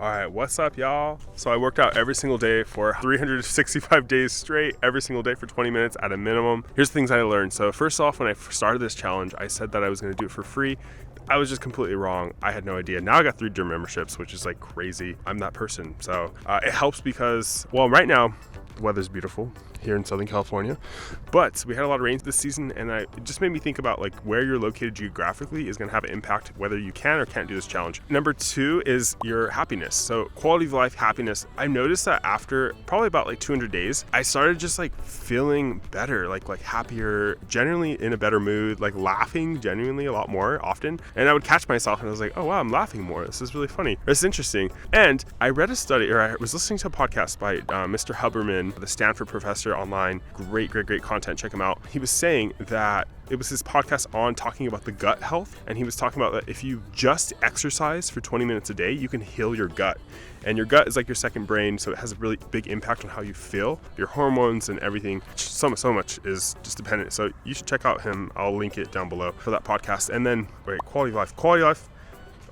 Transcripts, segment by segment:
All right, what's up, y'all? So I worked out every single day for 365 days straight, every single day for 20 minutes at a minimum. Here's the things I learned. So first off, when I started this challenge, I said that I was gonna do it for free. I was just completely wrong. I had no idea. Now I got 3 gym memberships, which is like crazy. I'm that person. So it helps because, well, right now, the weather's beautiful here in Southern California, but we had a lot of rain this season, and it just made me think about like where you're located geographically is going to have an impact whether you can or can't do this challenge. Number 2 is your happiness. So quality of life, happiness. I noticed that after probably about like 200 days, I started just like feeling better, like happier, generally in a better mood, like laughing genuinely a lot more often. And I would catch myself and I was like, oh wow, I'm laughing more. This is really funny. This is interesting. And I read a study, or I was listening to a podcast by Mr. Huberman, the Stanford professor online. Great content. Check him out. He was saying that it was his podcast on talking about the gut health. And he was talking about that if you just exercise for 20 minutes a day, you can heal your gut. And your gut is like your second brain. So it has a really big impact on how you feel, your hormones and everything. So much is just dependent. So you should check out him. I'll link it down below for that podcast. And then quality of life.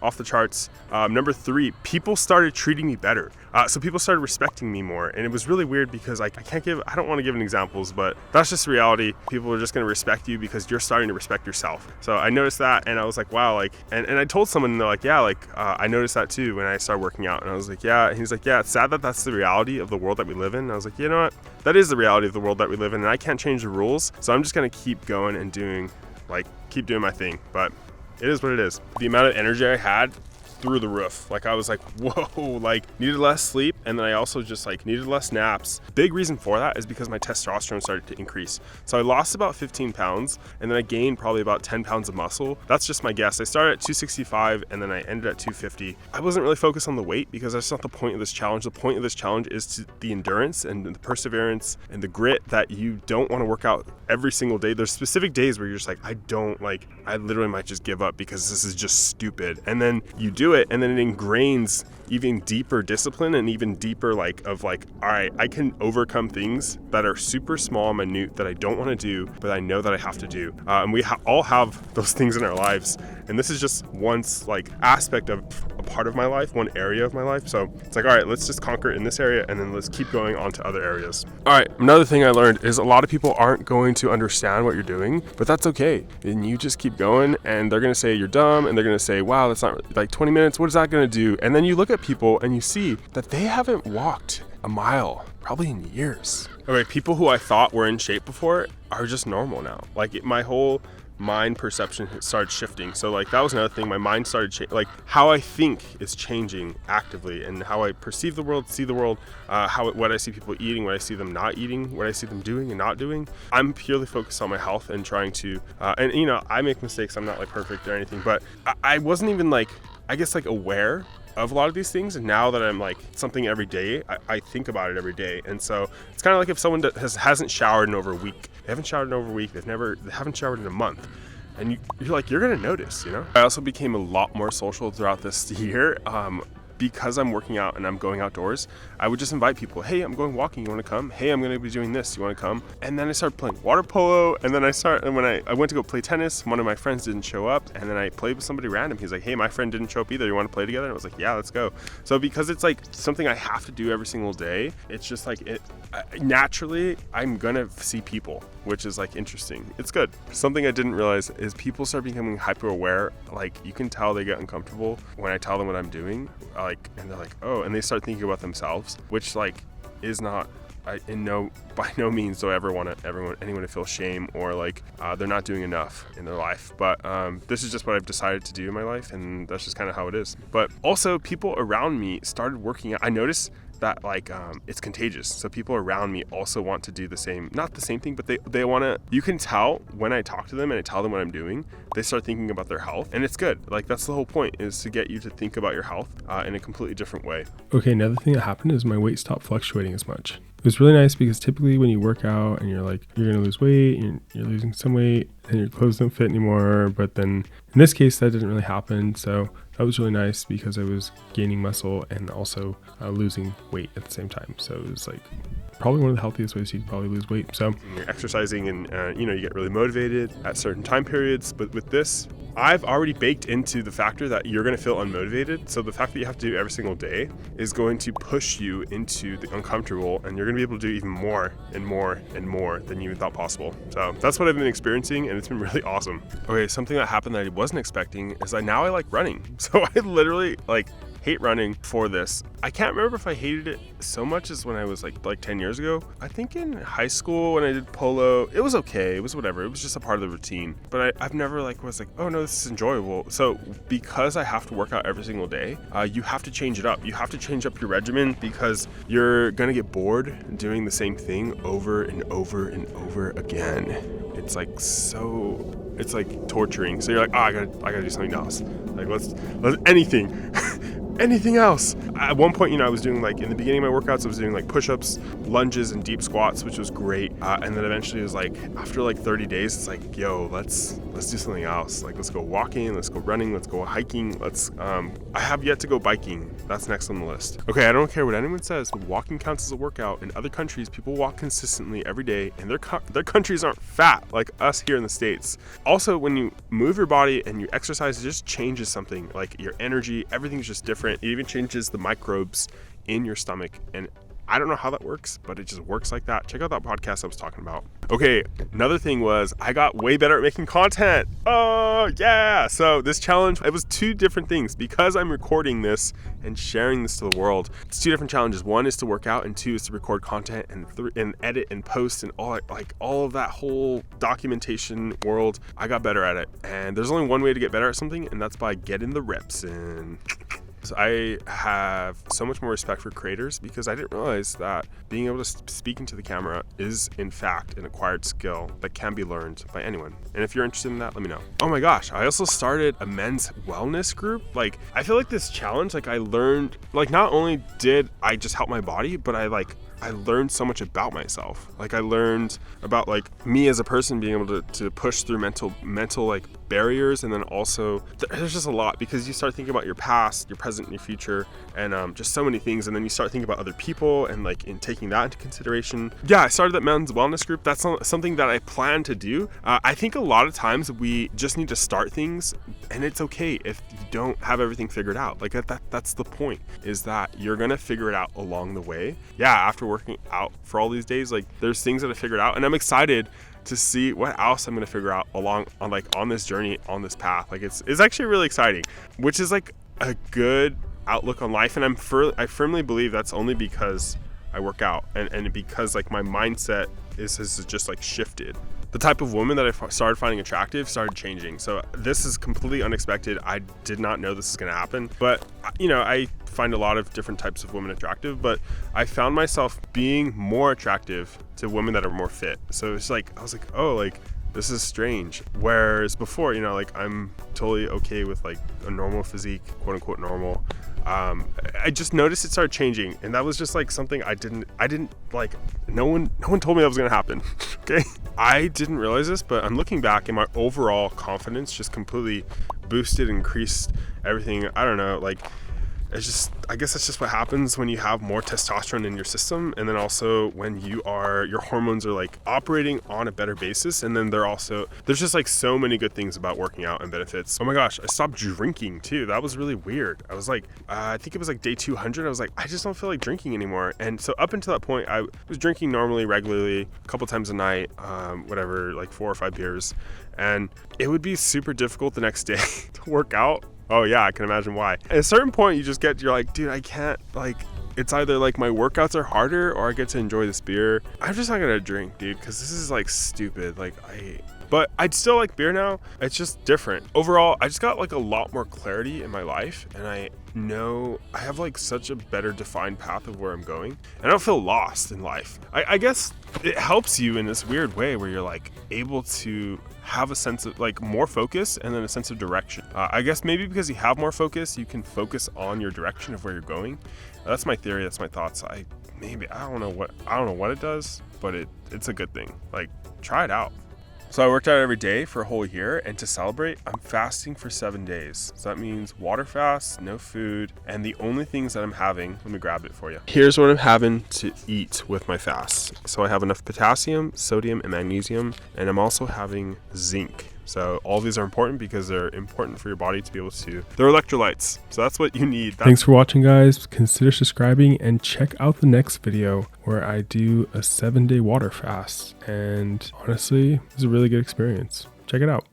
Off the charts. Number 3, people started treating me better. So people started respecting me more, and it was really weird because I don't want to give any examples, but that's just reality. People are just going to respect you because you're starting to respect yourself. So I noticed that, and I was like, wow, and I told someone, and they're like, yeah, I noticed that too when I started working out, and I was like, yeah. And he's like, yeah, it's sad that that's the reality of the world that we live in. And I was like, you know what? That is the reality of the world that we live in, and I can't change the rules. So I'm just going to keep going and keep doing my thing. But it is what it is. The amount of energy I had through the roof. I was like, whoa, needed less sleep. And then I also just needed less naps. Big reason for that is because my testosterone started to increase. So I lost about 15 pounds and then I gained probably about 10 pounds of muscle. That's just my guess. I started at 265 and then I ended at 250. I wasn't really focused on the weight because that's not the point of this challenge. The point of this challenge is the endurance and the perseverance and the grit that you don't want to work out every single day. There's specific days where you're just like, I literally might just give up because this is just stupid. And then you do it, and then it ingrains even deeper discipline and even deeper all right, I can overcome things that are super small and minute that I don't want to do, but I know that I have to do. And we all have those things in our lives. And this is just one aspect of a part of my life, one area of my life. So it's like, all right, let's just conquer it in this area and then let's keep going on to other areas. All right, another thing I learned is a lot of people aren't going to understand what you're doing, but that's okay. And you just keep going and they're going to say you're dumb and they're going to say, wow, that's not 20 minutes. What is that going to do? And then you look at people and you see that they haven't walked a mile probably in years. Okay, people who I thought were in shape before are just normal now. My whole mind perception started shifting. So that was another thing. My mind started how I think is changing actively, and how I perceive the world, see the world, what I see people eating, what I see them not eating, what I see them doing and not doing. I'm purely focused on my health and trying to I make mistakes. I'm not perfect or anything, but I wasn't even aware of a lot of these things. And now that I'm something every day, I think about it every day. And so it's kind of like if someone hasn't showered in over a week, they haven't showered in over a week, they haven't showered in a month. And you're going to notice, I also became a lot more social throughout this year. Because I'm working out and I'm going outdoors, I would just invite people. Hey, I'm going walking. You want to come? Hey, I'm going to be doing this. You want to come? And then I started playing water polo. And then when I went to go play tennis, one of my friends didn't show up. And then I played with somebody random. He's like, hey, my friend didn't show up either. You want to play together? And I was like, yeah, let's go. So because it's something I have to do every single day, it's just naturally, I'm going to see people, which is interesting. It's good. Something I didn't realize is people start becoming hyper aware. You can tell they get uncomfortable when I tell them what I'm doing. And they're like, oh, and they start thinking about themselves, which is not, by no means do I ever want anyone to feel shame or they're not doing enough in their life. But this is just what I've decided to do in my life, and that's just kind of how it is. But also people around me started working out. I noticed that it's contagious. So people around me also want to do the same, not the same thing, but they want to, you can tell when I talk to them and I tell them what I'm doing, they start thinking about their health, and it's good. That's the whole point, is to get you to think about your health in a completely different way. Okay, another thing that happened is my weight stopped fluctuating as much. It was really nice because typically when you work out and you're going to lose weight, and you're losing some weight and your clothes don't fit anymore. But then in this case, that didn't really happen. So that was really nice because I was gaining muscle and also losing weight at the same time. So it was probably one of the healthiest ways you can probably lose weight. So you're exercising and you get really motivated at certain time periods. But with this, I've already baked into the factor that you're going to feel unmotivated. So the fact that you have to do it every single day is going to push you into the uncomfortable, and you're going to be able to do even more and more and more than you even thought possible. So that's what I've been experiencing, and it's been really awesome. Okay, something that happened that I wasn't expecting is that now I like running. So I literally hate running for this. I can't remember if I hated it so much as when I was like 10 years ago. I think in high school when I did polo, it was okay. It was whatever. It was just a part of the routine. But I've never was like, oh no, this is enjoyable. So because I have to work out every single day, you have to change it up. You have to change up your regimen because you're gonna get bored doing the same thing over and over and over again. It's it's like torturing. So you're like, oh, I gotta do something else. Like let's anything. Anything else. At one point, I was doing in the beginning of my workouts, I was doing push-ups, lunges, and deep squats, which was great. And then eventually it was after 30 days, it's like, yo, let's do something else. Let's go walking, let's go running, let's go hiking. I have yet to go biking. That's next on the list. Okay, I don't care what anyone says, but walking counts as a workout. In other countries, people walk consistently every day, and their countries aren't fat like us here in the States. Also, when you move your body and you exercise, it just changes something. Your energy, everything's just different. It even changes the microbes in your stomach, and I don't know how that works, but it just works like that. Check out that podcast I was talking about. Okay, another thing was I got way better at making content. Oh yeah. So this challenge, it was two different things. Because I'm recording this and sharing this to the world, it's two different challenges. One is to work out, and two is to record content and edit and post and all of that whole documentation world. I got better at it, and there's only one way to get better at something, and that's by getting the reps in. So I have so much more respect for creators because I didn't realize that being able to speak into the camera is in fact an acquired skill that can be learned by anyone. And if you're interested in that, let me know. Oh my gosh, I also started a men's wellness group. I feel like this challenge, I learned, not only did I just help my body, but I learned so much about myself. I learned about me as a person being able to push through mental barriers, and then also there's just a lot because you start thinking about your past, your present, and your future, and just so many things, and then you start thinking about other people and in taking that into consideration. Yeah, I started that men's wellness group. That's something that I plan to do. I think a lot of times we just need to start things, and it's okay if you don't have everything figured out. That's the point, is that you're gonna figure it out along the way. Yeah, after working out for all these days, there's things that I figured out, and I'm excited to see what else I'm gonna figure out on this journey, on this path. It's actually really exciting, which is a good outlook on life, and I firmly believe that's only because I work out and because my mindset has just shifted. The type of woman that I started finding attractive started changing. So this is completely unexpected. I did not know this is going to happen, but I find a lot of different types of women attractive, but I found myself being more attractive to women that are more fit. So it's I was oh, this is strange. Whereas before, I'm totally okay with a normal physique, quote unquote normal. I just noticed it started changing, and that was just something I didn't no one told me that was gonna happen. Okay, I didn't realize this, but I'm looking back and my overall confidence just completely boosted, increased everything. I don't know, I guess that's just what happens when you have more testosterone in your system, and then also when your hormones are operating on a better basis, and then there's just so many good things about working out and benefits. Oh my gosh, I stopped drinking too. That was really weird. I was I think it was day 200. I was I just don't feel like drinking anymore. And so up until that point, I was drinking normally, regularly, a couple times a night, whatever, 4 or 5 beers, and it would be super difficult the next day to work out. Oh yeah, I can imagine why. At a certain point, you're dude, I can't, it's either my workouts are harder or I get to enjoy this beer. I'm just not gonna drink, dude, because this is stupid. But I'd still like beer now. It's just different. Overall, I just got a lot more clarity in my life, and I know I have such a better defined path of where I'm going. And I don't feel lost in life. I guess it helps you in this weird way where you're able to have a sense of more focus and then a sense of direction. I guess maybe because you have more focus, you can focus on your direction of where you're going. That's my theory. That's my thoughts. I don't know what it does, but it's a good thing. Try it out. So I worked out every day for a whole year, and to celebrate, I'm fasting for 7 days. So that means water fast, no food, and the only things that I'm having, let me grab it for you. Here's what I'm having to eat with my fast. So I have enough potassium, sodium, and magnesium, and I'm also having zinc. So all these are important because they're important for your body to be able to, they're electrolytes. So that's what you need. Thanks for watching, guys. Consider subscribing and check out the next video where I do a 7-day water fast. And honestly, it's a really good experience. Check it out.